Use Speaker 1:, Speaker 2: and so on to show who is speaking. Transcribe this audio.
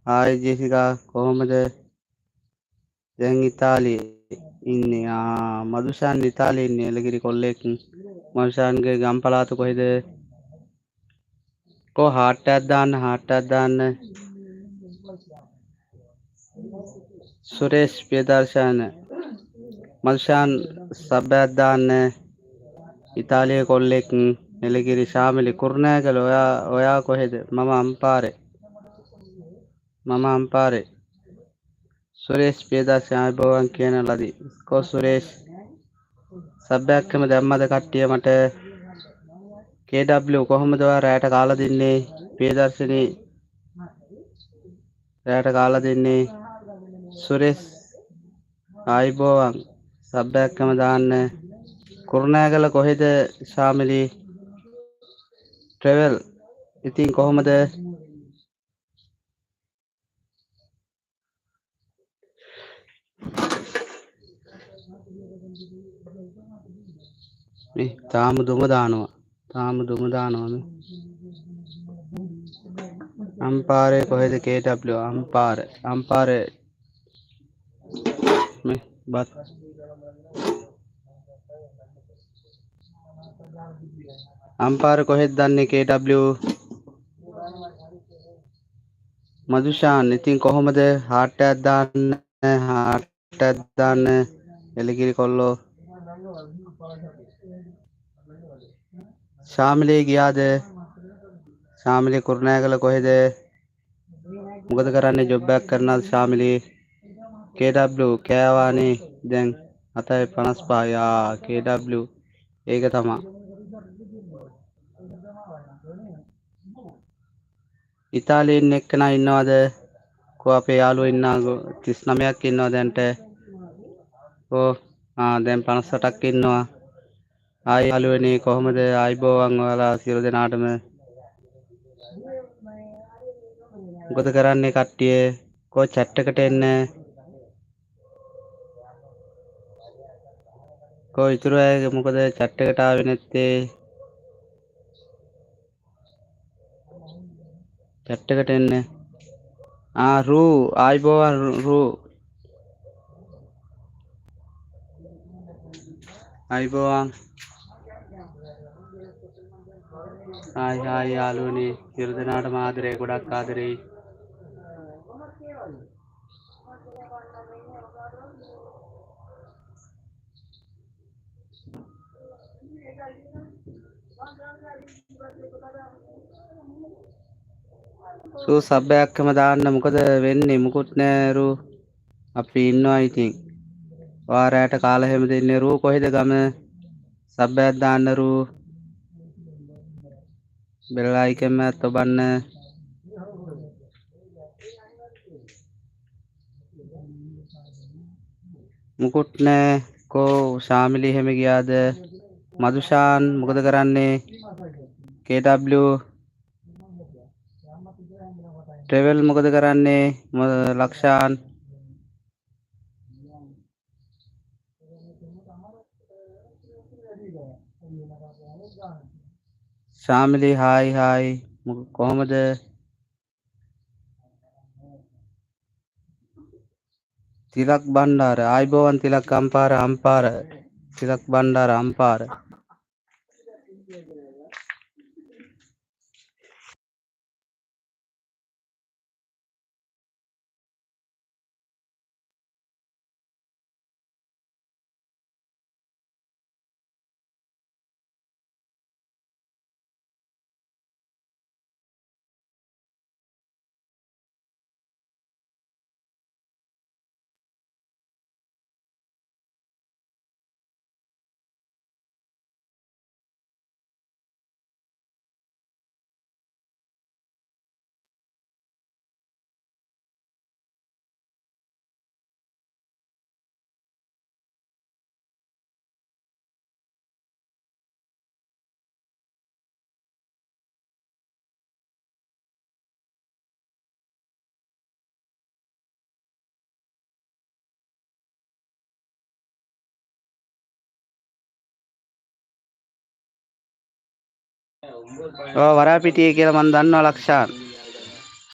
Speaker 1: ආයි ජෙසිකා කොහොමද දැන් ඉතාලියේ ඉන්නේ මදුෂාන් ඉතාලියේ ඉන්නේ එළගිරි කොල්ලෙක් මදුෂාන්ගේ ගම් පළාත කොහෙද කෝ හාට් එකක් දාන්න සුරේෂ් ප්‍රියදර්ශන මදුෂාන් සබ් එකක් දාන්න ඉතාලියේ කොල්ලෙක් එළගිරි ශාමිලි කුරුණෑගල ඔයා කොහෙද මම අම්පාරේ සුරේෂ් ප්‍රියදර්ශන ආයුබෝවන් කියන ලදී කෝ සුරේෂ් සබ් එකක්ම දැම්මද කට්ටිය මට KW කොහොමද ඔයා රැයට කාලා දෙන්නේ ප්‍රියදර්ශනී රැයට කාලා දෙන්නේ සුරේෂ් ආයුබෝවන් සබ් එකක්ම දාන්න කුරුණෑගල කොහෙද ශාමිලි ට්‍රැවල් ඉතින් කොහොමද මේ තාම දුම දානවා මේ අම්පාරේ කොහෙද KW අම්පාරේ මේ බත් අම්පාර කොහෙද දන්නේ KW මදුෂාන් ඉතින් කොහොමද හාට් එකක් දාන්න එළගිරි කොල්ලෝ ශාමිලී ගියාද ශාමිලී කුරුණෑගල කොහෙද මොකද කරන්නේ ජොබ් එකක් කරනවද ශාමිලී KW කෑවානේ දැන් 7:55 KW ඒක තමා ඉතාලියෙන් එක්කෙනා ඉන්නවද කෝ අපේ යාළුවෝ ඉන්නා 39ක් ඉන්නවා දැන්ට ඕ දැන් 58ක් ඉන්නවා ආයි යාළුවනේ කොහොමද ආයිබෝවන් ඔයාලා සියලු දෙනාටම මොකද කරන්නේ කට්ටිය කෝ chat එකට එන්න කෝ ඉතුරු අය මොකද chat එකට ආවේ නැත්තේ chat එකට එන්න රූ ආයිබෝවන් රූ ආයිබෝවන් හායි යාළුවනේ සියලු දෙනාටම ආදරේ ගොඩක් ආදරේ සූ සබ් එකක්ම දාන්න මොකද වෙන්නේ මුකුත් නෑ රූ අපි ඉන්නවා ඉතින් ඔයා රැයට කාලා හැම දෙන්නේ රූ කොහෙද ගම සබ් එකක් දාන්න රූ බෙල් අයිකන් එකත් ඔබන්න මුකුත් නෑ කෝ ශාමිලි හැම ගියාද මදුෂාන් මොකද කරන්නේ KW ට්‍රැවල් මොකද කරන්නේ ලක්ෂාන් ශාමිලි හායි කොහොමද තිලක් බණ්ඩාර ආයිබෝවන් තිලක් අම්පාර තිලක් බණ්ඩාර අම්පාර වරාපිටියේ කියලා මන් දන්නවා ලක්ෂාන්